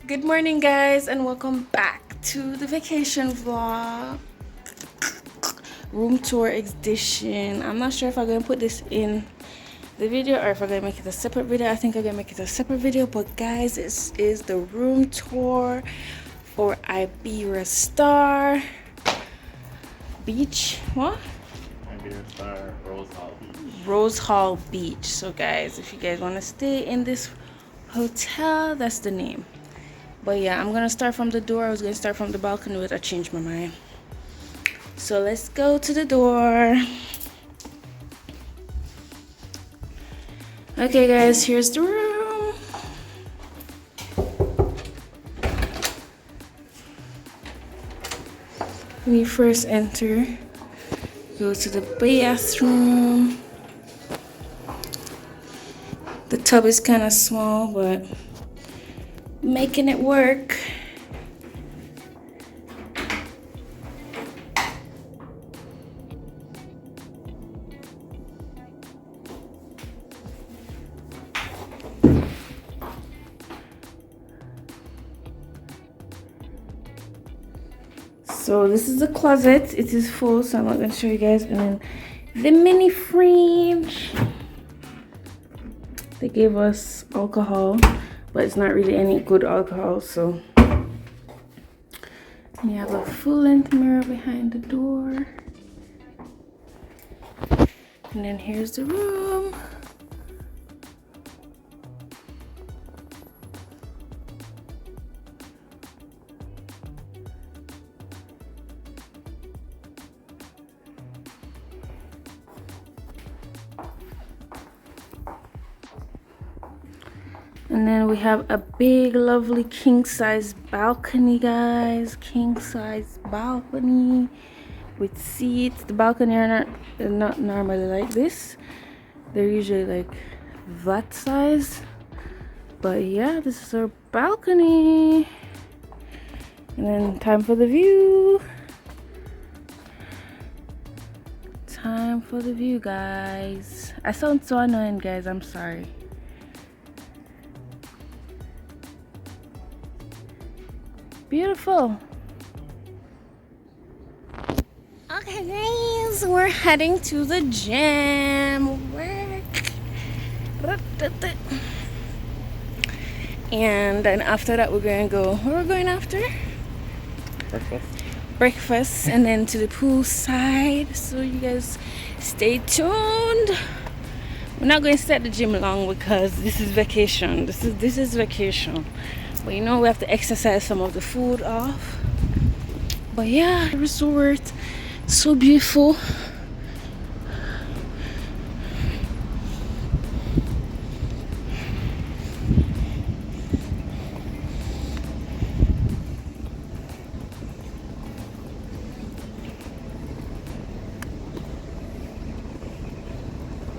Good morning, guys, and welcome back to the vacation vlog, room tour edition. I'm not sure if I'm gonna put this in the video or if I'm gonna make it a separate video. I think I'm gonna make it a separate video, but guys, this is the room tour for Iberostar Beach. What? Iberostar Rose Hall Beach. Rose Hall Beach. So guys, if you guys want to stay in this hotel, that's the name. But yeah, I'm gonna start from the door. I was gonna start from the balcony, but I changed my mind. So let's go to the door. Okay guys, here's the room. When you first enter, go to the bathroom. The tub is kind of small, but making it work. So this is the closet. It is full, so I'm not going to show you guys. And then the mini fridge. They gave us alcohol, but it's not really any good alcohol. So we have a full-length mirror behind the door. And then here's the room. And then we have a big, lovely king-size balcony, guys. King-size balcony with seats. The balcony are not normally like this. They're usually like that size. But yeah, this is our balcony. And then time for the view. Time for the view, guys. I sound so annoying, guys. I'm sorry. Beautiful. Okay guys, we're heading to the gym. And then after that we're gonna go, where we're going after? Breakfast and then to the pool side. So you guys stay tuned. We're not going to stay at the gym long because this is vacation. This is vacation. But you know, we have to exercise some of the food off. But yeah, the resort, so beautiful.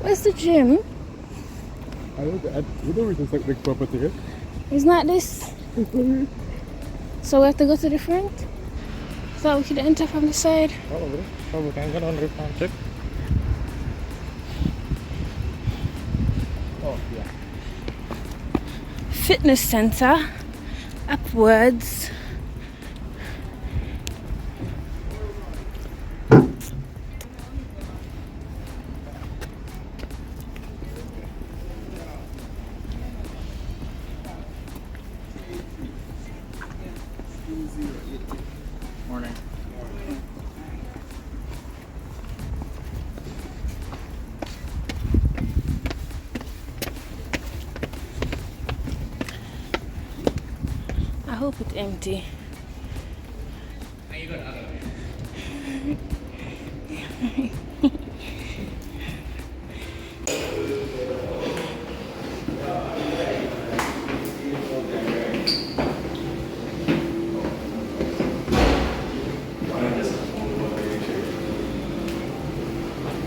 Where's the gym? I don't know it's like big property here. It's not this. So we have to go to the front? So we could enter from the side. Probably. So we can get on the front check. Oh, yeah. Fitness center. Upwards. Morning. I hope it's empty.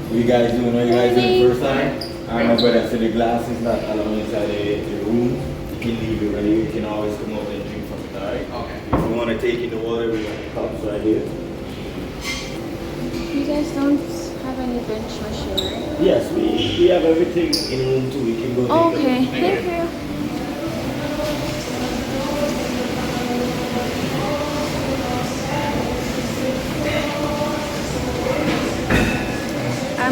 What you guys doing? Are you guys doing the first time? I remember that, so the glass is not allowed inside the room. You can leave it ready. You can always come over and drink from it, alright? Okay. If you want to take in the water, we got the cups right here. You guys don't have any bench machinery? Yes, we have everything in room 2. We can go take Okay, a look. thank you.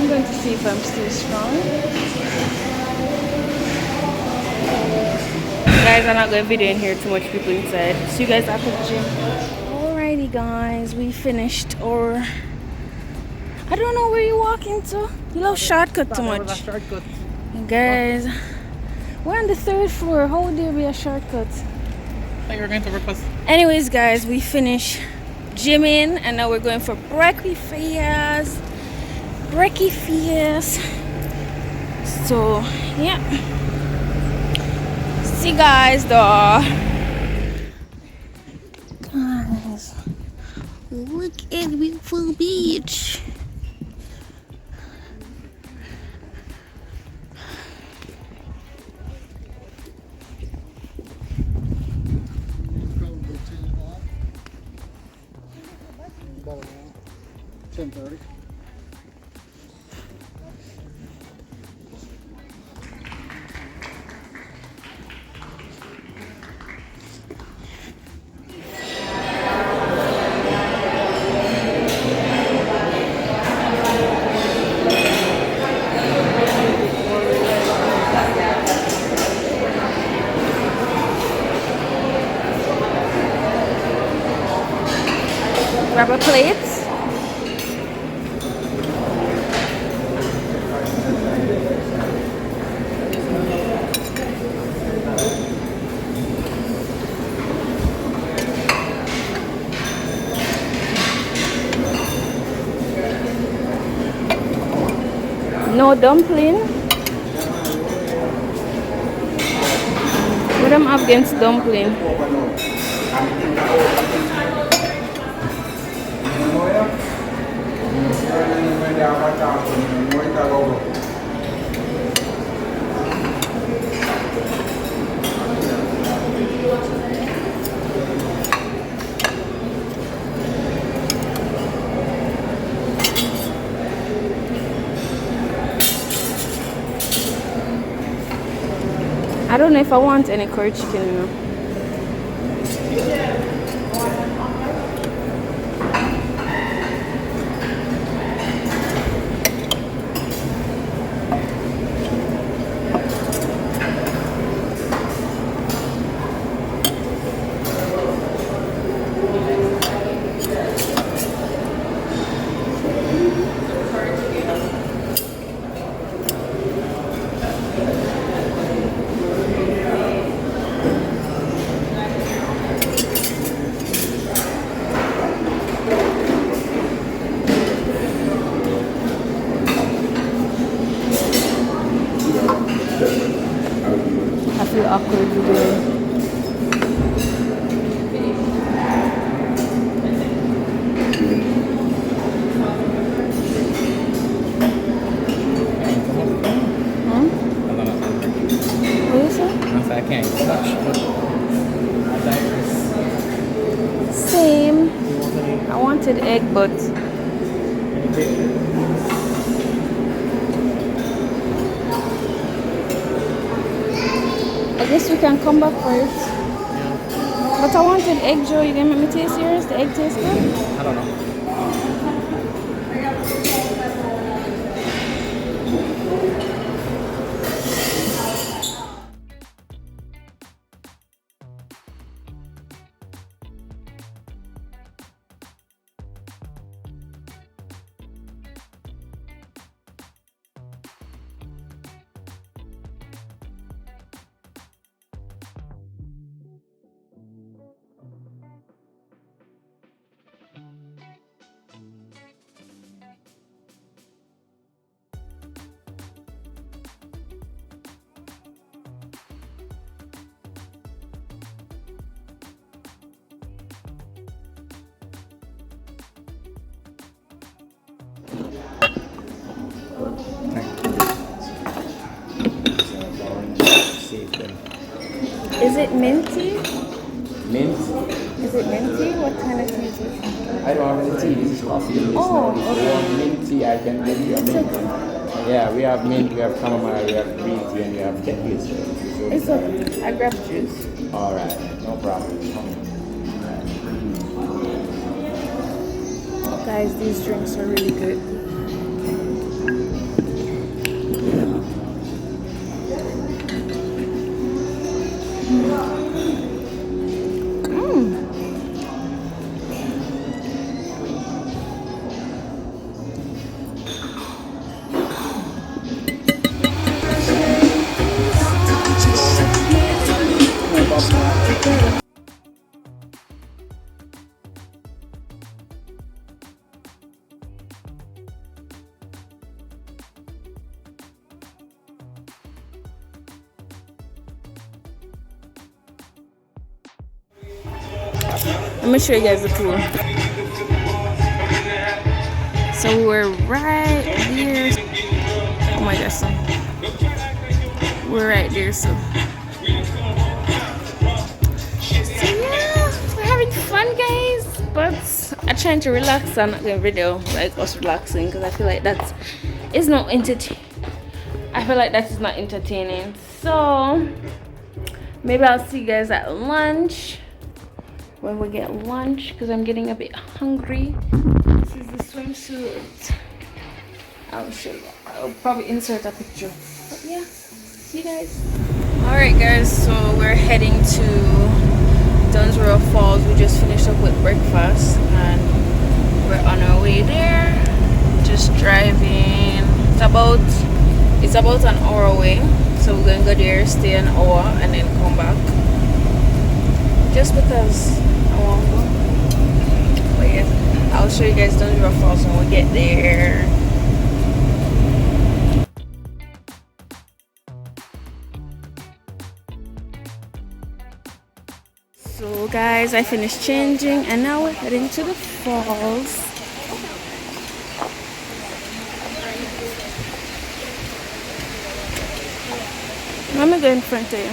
I'm going to see if I'm still strong. Guys, I'm not going to video in here, too much people inside. See you guys after the gym. Alrighty guys, we finished our... I don't know where you're walking to. You love shortcut too much. Shortcut. Guys, we're on the 3rd floor. How would there be a shortcut? I thought you were going to breakfast. Anyways, guys, we finished gymming and now we're going for breakfast. So, yeah. See you guys, though. Guys, look at the beautiful beach. About 10:30. Grab a plate. No dumpling. What am I against dumpling? I don't know if I want any curry chicken, you know. I feel awkward today. What is it? I can't touch, but Same. I wanted egg, but I guess we can come back for it. But I wanted egg, Joe. You gonna make me taste yours? The egg tastes good? I don't know. Is it minty? Mint? Is it minty? What kind of tea is it? I don't have any tea. This is coffee. Oh, If you want mint tea, I can give you a mint. Yeah, we have mint, we have chamomile, we have green tea, and we have kettle. It's okay. I grabbed juice. All right, no problem. Guys, these drinks are really good. Let me show you guys the pool. So we're right here. Oh my gosh, son. We're right there, so. Yeah, we're having fun, guys. But I'm trying to relax and not doing video like us relaxing because I feel like that is not entertaining. I feel like that is not entertaining. So maybe I'll see you guys at lunch when we get lunch because I'm getting a bit hungry. This is the swimsuit. I'll show you. I'll probably insert a picture. But yeah, see you guys. Alright guys, so we're heading to Dunsborough Falls. We just finished up with breakfast and we're on our way there. Just driving. It's about an hour away. So we're gonna go there, stay an hour and then come back. Just because I want to go. But yeah, I'll show you guys Dunsborough Falls when we get there. So guys, I finished changing and now we're heading to the falls. Let me go in front of you.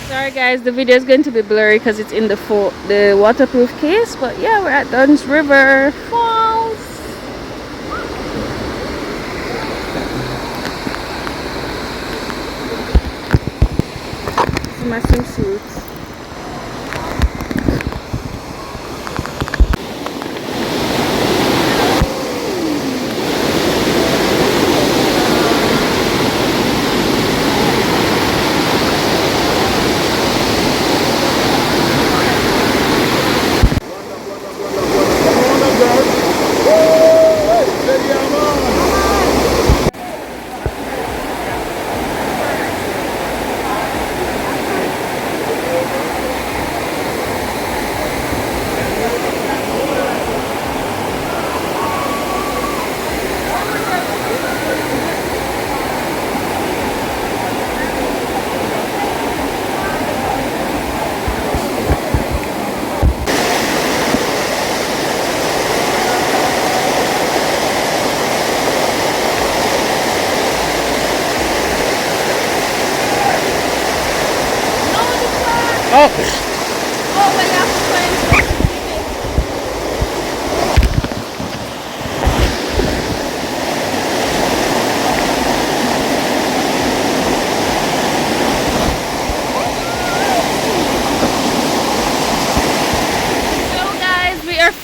Sorry guys, the video is going to be blurry because it's in the waterproof case, but yeah, we're at Dunn's River Falls. This is my swimsuit.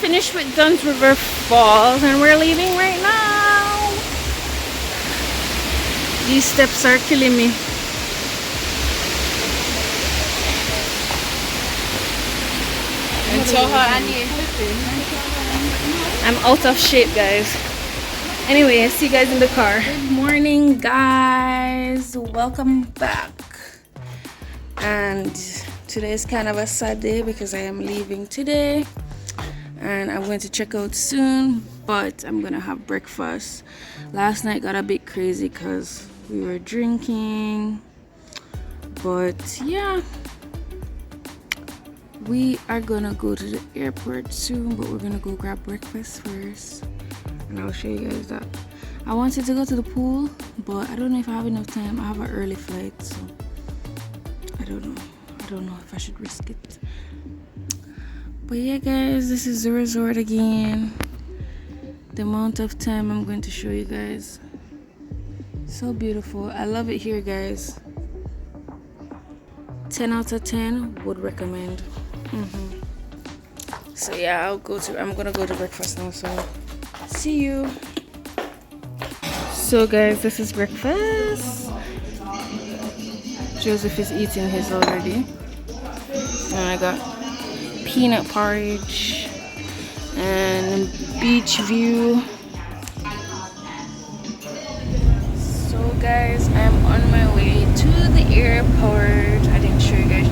Finished with Dunn's River Falls and we're leaving right now. These steps are killing me. And so hot. I'm out of shape, guys. Anyway, I see you guys in the car. Good morning, guys. Welcome back. And today is kind of a sad day because I am leaving today. And I'm going to check out soon, but I'm gonna have breakfast. Last night got a bit crazy because we were drinking, but yeah, we are gonna go to the airport soon, but we're gonna go grab breakfast first and I'll show you guys that. I wanted to go to the pool, but I don't know if I have enough time. I have an early flight, so I don't know if I should risk it. But yeah guys, this is the resort again. The amount of time I'm going to show you guys. So beautiful. I love it here, guys. 10 out of 10 would recommend. So yeah, I'm gonna go to breakfast now, so see you. So guys, this is breakfast. Joseph is eating his already. And I got peanut porridge and beach view. So guys, I'm on my way to the airport. I didn't show you guys